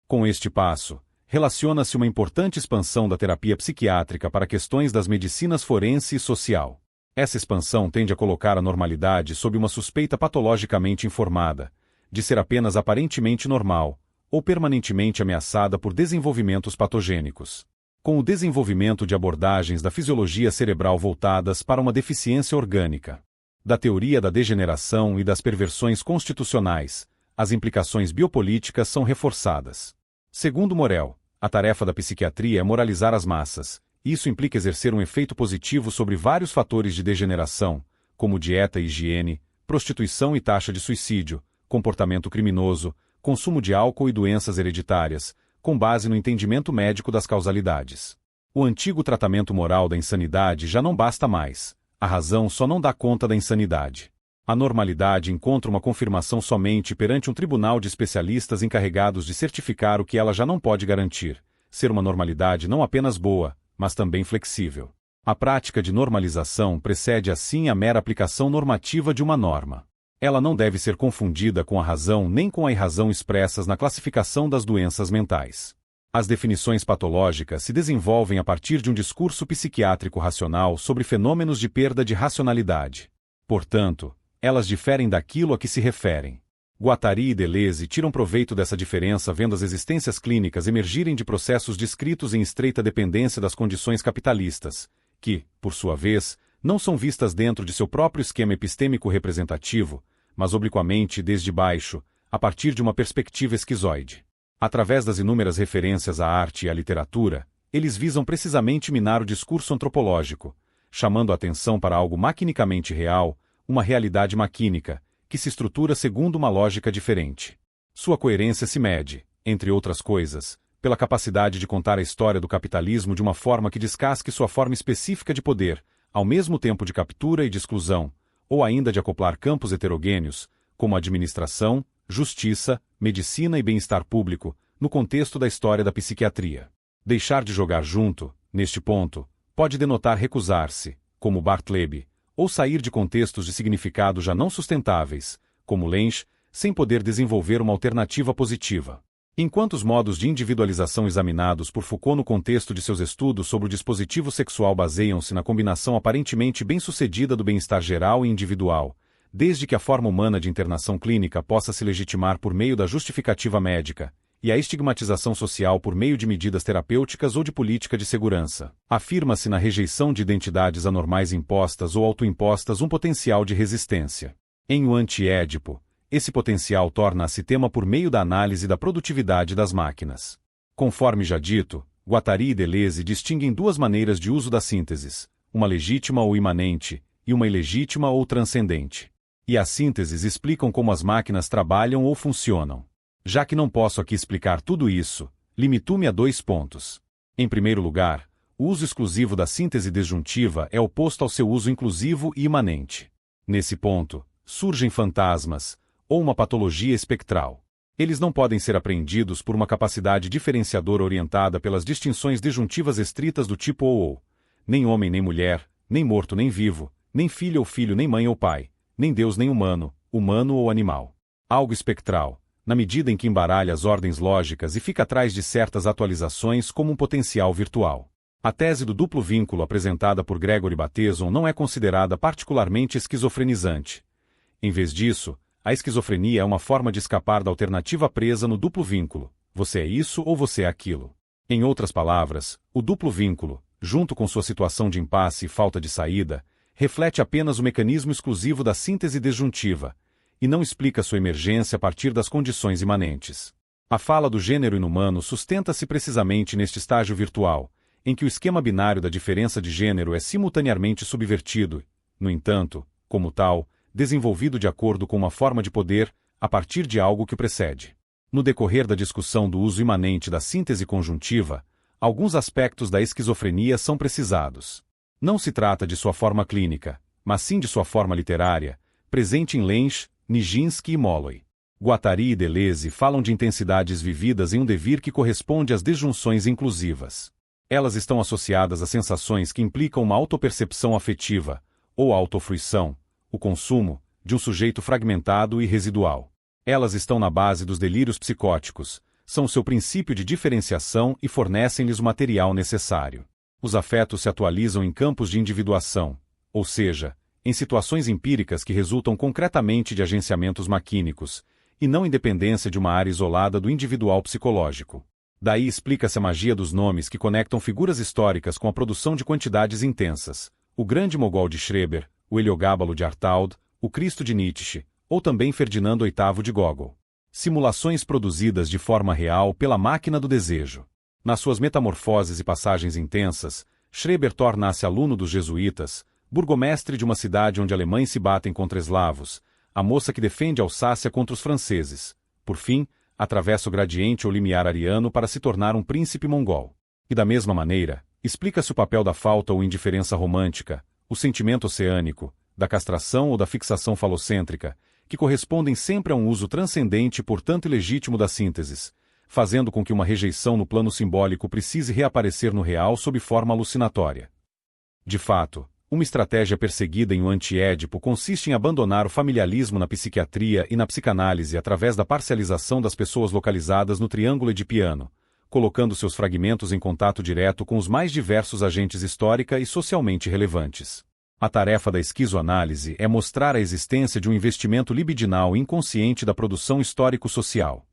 Com este passo, relaciona-se uma importante expansão da terapia psiquiátrica para questões das medicinas forense e social. Essa expansão tende a colocar a normalidade sob uma suspeita patologicamente informada, de ser apenas aparentemente normal, ou permanentemente ameaçada por desenvolvimentos patogênicos. Com o desenvolvimento de abordagens da fisiologia cerebral voltadas para uma deficiência orgânica, da teoria da degeneração e das perversões constitucionais, as implicações biopolíticas são reforçadas. Segundo Morel, a tarefa da psiquiatria é moralizar as massas. Isso implica exercer um efeito positivo sobre vários fatores de degeneração, como dieta e higiene, prostituição e taxa de suicídio, comportamento criminoso, consumo de álcool e doenças hereditárias, com base no entendimento médico das causalidades. O antigo tratamento moral da insanidade já não basta mais. A razão só não dá conta da insanidade. A normalidade encontra uma confirmação somente perante um tribunal de especialistas encarregados de certificar o que ela já não pode garantir: ser uma normalidade não apenas boa, mas também flexível. A prática de normalização precede assim a mera aplicação normativa de uma norma. Ela não deve ser confundida com a razão nem com a irrazão expressas na classificação das doenças mentais. As definições patológicas se desenvolvem a partir de um discurso psiquiátrico racional sobre fenômenos de perda de racionalidade. Portanto, elas diferem daquilo a que se referem. Guattari e Deleuze tiram proveito dessa diferença vendo as existências clínicas emergirem de processos descritos em estreita dependência das condições capitalistas, que, por sua vez, não são vistas dentro de seu próprio esquema epistêmico representativo, mas obliquamente desde baixo, a partir de uma perspectiva esquizoide. Através das inúmeras referências à arte e à literatura, eles visam precisamente minar o discurso antropológico, chamando a atenção para algo maquinicamente real, uma realidade maquínica, que se estrutura segundo uma lógica diferente. Sua coerência se mede, entre outras coisas, pela capacidade de contar a história do capitalismo de uma forma que descasque sua forma específica de poder, ao mesmo tempo de captura e de exclusão, ou ainda de acoplar campos heterogêneos, como administração, justiça, medicina e bem-estar público, no contexto da história da psiquiatria. Deixar de jogar junto, neste ponto, pode denotar recusar-se, como Bartleby, ou sair de contextos de significado já não sustentáveis, como Lensch, sem poder desenvolver uma alternativa positiva. Enquanto os modos de individualização examinados por Foucault no contexto de seus estudos sobre o dispositivo sexual baseiam-se na combinação aparentemente bem-sucedida do bem-estar geral e individual, desde que a forma humana de internação clínica possa se legitimar por meio da justificativa médica, e a estigmatização social por meio de medidas terapêuticas ou de política de segurança. Afirma-se na rejeição de identidades anormais impostas ou autoimpostas um potencial de resistência. Em O Anti-Édipo, esse potencial torna-se tema por meio da análise da produtividade das máquinas. Conforme já dito, Guattari e Deleuze distinguem duas maneiras de uso das sínteses, uma legítima ou imanente, e uma ilegítima ou transcendente. E as sínteses explicam como as máquinas trabalham ou funcionam. Já que não posso aqui explicar tudo isso, limito-me a 2 pontos. Em primeiro lugar, o uso exclusivo da síntese disjuntiva é oposto ao seu uso inclusivo e imanente. Nesse ponto, surgem fantasmas, ou uma patologia espectral. Eles não podem ser apreendidos por uma capacidade diferenciadora orientada pelas distinções disjuntivas estritas do tipo ou, nem homem nem mulher, nem morto nem vivo, nem filho ou filho nem mãe ou pai, nem Deus nem humano, humano ou animal. Algo espectral, na medida em que embaralha as ordens lógicas e fica atrás de certas atualizações como um potencial virtual. A tese do duplo vínculo apresentada por Gregory Bateson não é considerada particularmente esquizofrenizante. Em vez disso, a esquizofrenia é uma forma de escapar da alternativa presa no duplo vínculo: você é isso ou você é aquilo. Em outras palavras, o duplo vínculo, junto com sua situação de impasse e falta de saída, reflete apenas o mecanismo exclusivo da síntese disjuntiva, e não explica sua emergência a partir das condições imanentes. A fala do gênero inumano sustenta-se precisamente neste estágio virtual, em que o esquema binário da diferença de gênero é simultaneamente subvertido, no entanto, como tal, desenvolvido de acordo com uma forma de poder, a partir de algo que o precede. No decorrer da discussão do uso imanente da síntese conjuntiva, alguns aspectos da esquizofrenia são precisados. Não se trata de sua forma clínica, mas sim de sua forma literária, presente em Lenz, Nijinsky e Molloy. Guattari e Deleuze falam de intensidades vividas em um devir que corresponde às disjunções inclusivas. Elas estão associadas a sensações que implicam uma autopercepção afetiva, ou autofruição, o consumo, de um sujeito fragmentado e residual. Elas estão na base dos delírios psicóticos, são o seu princípio de diferenciação e fornecem-lhes o material necessário. Os afetos se atualizam em campos de individuação, ou seja, em situações empíricas que resultam concretamente de agenciamentos maquínicos, e não em dependência de uma área isolada do individual psicológico. Daí explica-se a magia dos nomes que conectam figuras históricas com a produção de quantidades intensas, o grande Mogol de Schreber, o Heliogábalo de Artaud, o Cristo de Nietzsche, ou também Ferdinando VIII de Gogol. Simulações produzidas de forma real pela máquina do desejo. Nas suas metamorfoses e passagens intensas, Schreber torna-se aluno dos jesuítas, burgomestre de uma cidade onde alemães se batem contra eslavos, a moça que defende Alsácia contra os franceses. Por fim, atravessa o gradiente ou limiar ariano para se tornar um príncipe mongol. E da mesma maneira, explica-se o papel da falta ou indiferença romântica, o sentimento oceânico, da castração ou da fixação falocêntrica, que correspondem sempre a um uso transcendente e portanto ilegítimo das sínteses, fazendo com que uma rejeição no plano simbólico precise reaparecer no real sob forma alucinatória. De fato, uma estratégia perseguida em O Anti-Édipo consiste em abandonar o familialismo na psiquiatria e na psicanálise através da parcialização das pessoas localizadas no triângulo edipiano, colocando seus fragmentos em contato direto com os mais diversos agentes histórica e socialmente relevantes. A tarefa da esquizoanálise é mostrar a existência de um investimento libidinal inconsciente da produção histórico-social.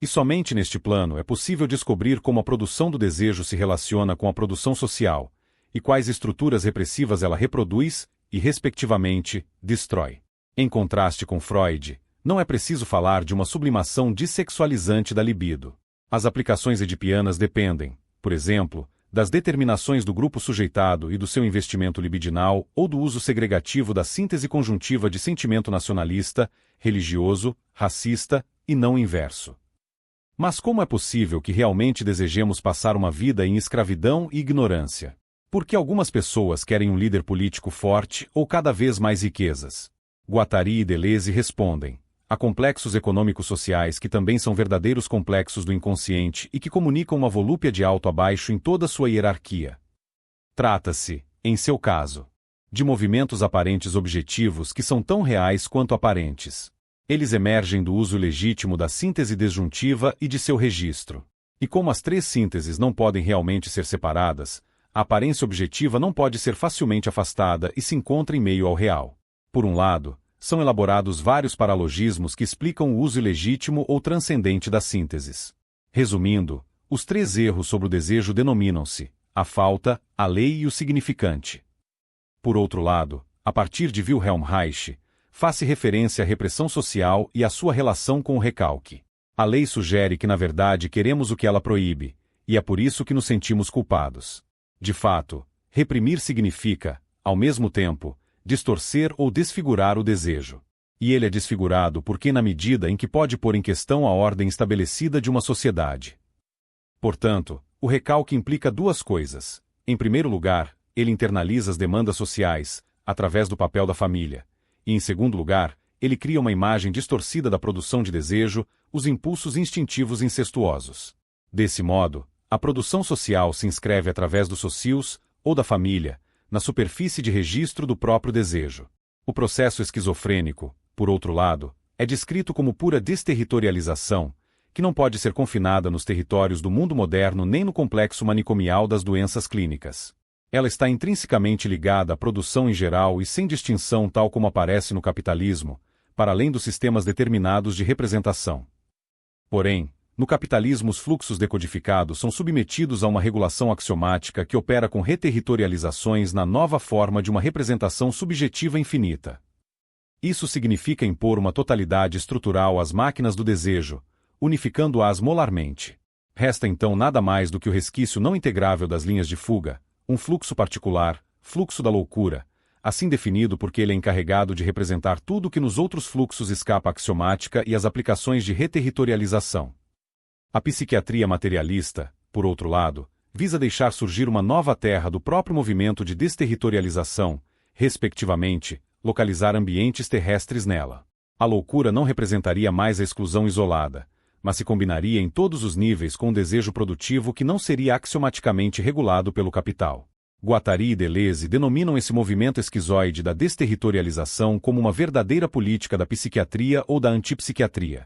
E somente neste plano é possível descobrir como a produção do desejo se relaciona com a produção social, e quais estruturas repressivas ela reproduz e, respectivamente, destrói. Em contraste com Freud, não é preciso falar de uma sublimação dissexualizante da libido. As aplicações edipianas dependem, por exemplo, das determinações do grupo sujeitado e do seu investimento libidinal ou do uso segregativo da síntese conjuntiva de sentimento nacionalista, religioso, racista e não inverso. Mas como é possível que realmente desejemos passar uma vida em escravidão e ignorância? Por que algumas pessoas querem um líder político forte ou cada vez mais riquezas? Guattari e Deleuze respondem: há complexos econômicos sociais que também são verdadeiros complexos do inconsciente e que comunicam uma volúpia de alto a baixo em toda sua hierarquia. Trata-se, em seu caso, de movimentos aparentes objetivos que são tão reais quanto aparentes. Eles emergem do uso legítimo da síntese desjuntiva e de seu registro. E como as três sínteses não podem realmente ser separadas, a aparência objetiva não pode ser facilmente afastada e se encontra em meio ao real. Por um lado, são elaborados vários paralogismos que explicam o uso ilegítimo ou transcendente das sínteses. Resumindo, os três erros sobre o desejo denominam-se a falta, a lei e o significante. Por outro lado, a partir de Wilhelm Reich, faz-se referência à repressão social e à sua relação com o recalque. A lei sugere que na verdade queremos o que ela proíbe, e é por isso que nos sentimos culpados. De fato, reprimir significa, ao mesmo tempo, distorcer ou desfigurar o desejo. E ele é desfigurado porque na medida em que pode pôr em questão a ordem estabelecida de uma sociedade. Portanto, o recalque implica duas coisas. Em primeiro lugar, ele internaliza as demandas sociais, através do papel da família. E em segundo lugar, ele cria uma imagem distorcida da produção de desejo, os impulsos instintivos incestuosos. Desse modo, a produção social se inscreve através dos socios, ou da família, na superfície de registro do próprio desejo. O processo esquizofrênico, por outro lado, é descrito como pura desterritorialização, que não pode ser confinada nos territórios do mundo moderno nem no complexo manicomial das doenças clínicas. Ela está intrinsecamente ligada à produção em geral e sem distinção tal como aparece no capitalismo, para além dos sistemas determinados de representação. Porém, no capitalismo os fluxos decodificados são submetidos a uma regulação axiomática que opera com reterritorializações na nova forma de uma representação subjetiva infinita. Isso significa impor uma totalidade estrutural às máquinas do desejo, unificando-as molarmente. Resta então nada mais do que o resquício não integrável das linhas de fuga, um fluxo particular, fluxo da loucura, assim definido porque ele é encarregado de representar tudo que nos outros fluxos escapa à axiomática e às aplicações de reterritorialização. A psiquiatria materialista, por outro lado, visa deixar surgir uma nova terra do próprio movimento de desterritorialização, respectivamente, localizar ambientes terrestres nela. A loucura não representaria mais a exclusão isolada, mas se combinaria em todos os níveis com um desejo produtivo que não seria axiomaticamente regulado pelo capital. Guattari e Deleuze denominam esse movimento esquizoide da desterritorialização como uma verdadeira política da psiquiatria ou da antipsiquiatria.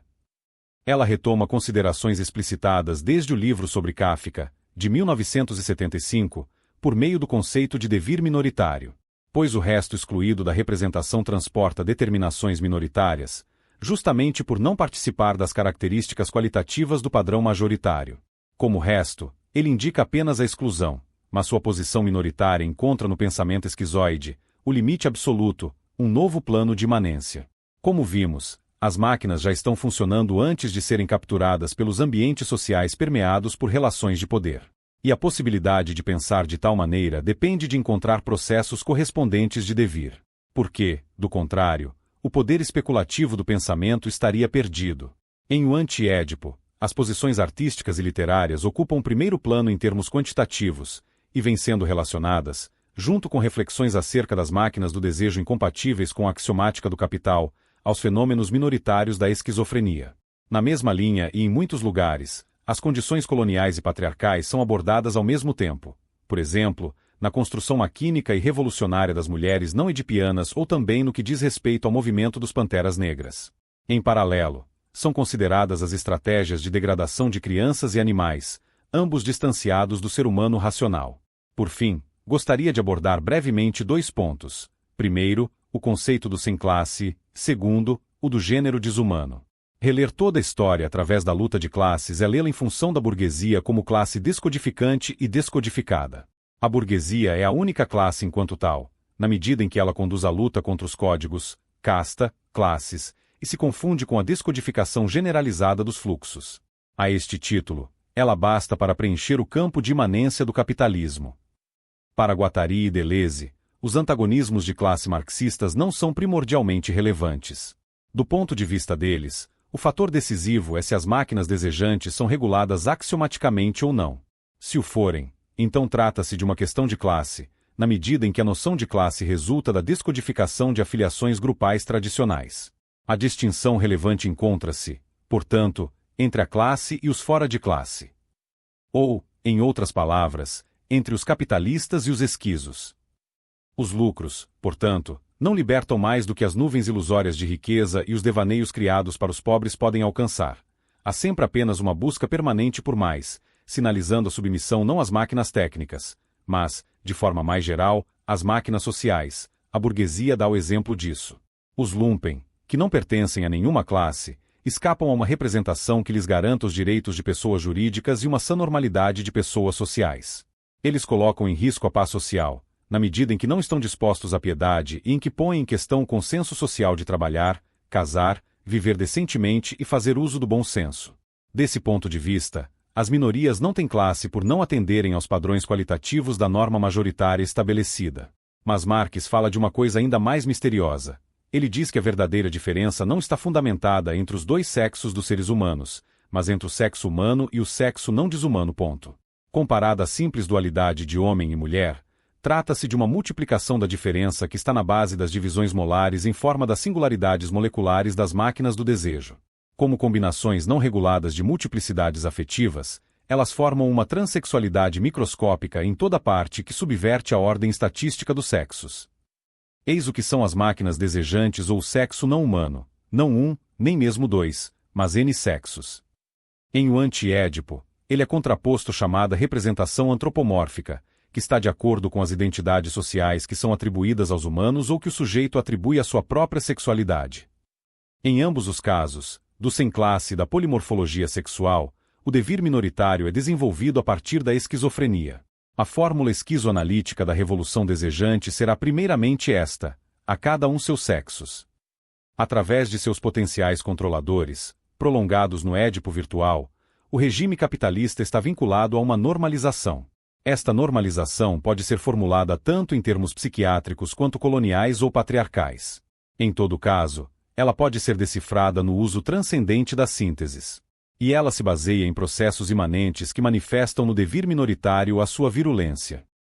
Ela retoma considerações explicitadas desde o livro sobre Kafka, de 1975, por meio do conceito de devir minoritário, pois o resto excluído da representação transporta determinações minoritárias, justamente por não participar das características qualitativas do padrão majoritário. Como resto, ele indica apenas a exclusão, mas sua posição minoritária encontra no pensamento esquizoide o limite absoluto, um novo plano de imanência. Como vimos, as máquinas já estão funcionando antes de serem capturadas pelos ambientes sociais permeados por relações de poder. E a possibilidade de pensar de tal maneira depende de encontrar processos correspondentes de devir. Porque, do contrário, o poder especulativo do pensamento estaria perdido. Em O Anti-Édipo, as posições artísticas e literárias ocupam primeiro plano em termos quantitativos, e vêm sendo relacionadas, junto com reflexões acerca das máquinas do desejo incompatíveis com a axiomática do capital, aos fenômenos minoritários da esquizofrenia. Na mesma linha e em muitos lugares, as condições coloniais e patriarcais são abordadas ao mesmo tempo. Por exemplo, na construção maquínica e revolucionária das mulheres não edipianas ou também no que diz respeito ao movimento dos panteras negras. Em paralelo, são consideradas as estratégias de degradação de crianças e animais, ambos distanciados do ser humano racional. Por fim, gostaria de abordar brevemente dois pontos. Primeiro, o conceito do sem classe, segundo, o do gênero desumano. Reler toda a história através da luta de classes é lê-la em função da burguesia como classe descodificante e descodificada. A burguesia é a única classe enquanto tal, na medida em que ela conduz a luta contra os códigos, casta, classes, e se confunde com a descodificação generalizada dos fluxos. A este título, ela basta para preencher o campo de imanência do capitalismo. Para Guattari e Deleuze, os antagonismos de classe marxistas não são primordialmente relevantes. Do ponto de vista deles, o fator decisivo é se as máquinas desejantes são reguladas axiomaticamente ou não. Se o forem, então trata-se de uma questão de classe, na medida em que a noção de classe resulta da descodificação de afiliações grupais tradicionais. A distinção relevante encontra-se, portanto, entre a classe e os fora de classe. Ou, em outras palavras, entre os capitalistas e os esquisos. Os lucros, portanto, não libertam mais do que as nuvens ilusórias de riqueza e os devaneios criados para os pobres podem alcançar. Há sempre apenas uma busca permanente por mais, sinalizando a submissão não às máquinas técnicas, mas, de forma mais geral, às máquinas sociais. A burguesia dá o exemplo disso. Os lumpen, que não pertencem a nenhuma classe, escapam a uma representação que lhes garanta os direitos de pessoas jurídicas e uma sã normalidade de pessoas sociais. Eles colocam em risco a paz social, na medida em que não estão dispostos à piedade e em que põem em questão o consenso social de trabalhar, casar, viver decentemente e fazer uso do bom senso. Desse ponto de vista, as minorias não têm classe por não atenderem aos padrões qualitativos da norma majoritária estabelecida. Mas Marx fala de uma coisa ainda mais misteriosa. Ele diz que a verdadeira diferença não está fundamentada entre os dois sexos dos seres humanos, mas entre o sexo humano e o sexo não desumano. Comparada à simples dualidade de homem e mulher, trata-se de uma multiplicação da diferença que está na base das divisões molares em forma das singularidades moleculares das máquinas do desejo. Como combinações não reguladas de multiplicidades afetivas, elas formam uma transexualidade microscópica em toda parte que subverte a ordem estatística dos sexos. Eis o que são as máquinas desejantes ou o sexo não humano, não um, nem mesmo dois, mas N sexos. Em O Anti-Édipo, ele é contraposto à chamada representação antropomórfica, que está de acordo com as identidades sociais que são atribuídas aos humanos ou que o sujeito atribui à sua própria sexualidade. Em ambos os casos, do sem classe e da polimorfologia sexual, o devir minoritário é desenvolvido a partir da esquizofrenia. A fórmula esquizoanalítica da revolução desejante será primeiramente esta: a cada um seus sexos. Através de seus potenciais controladores, prolongados no Édipo virtual, o regime capitalista está vinculado a uma normalização. Esta normalização pode ser formulada tanto em termos psiquiátricos quanto coloniais ou patriarcais. Em todo caso, ela pode ser decifrada no uso transcendente das sínteses. E ela se baseia em processos imanentes que manifestam no devir minoritário a sua virulência.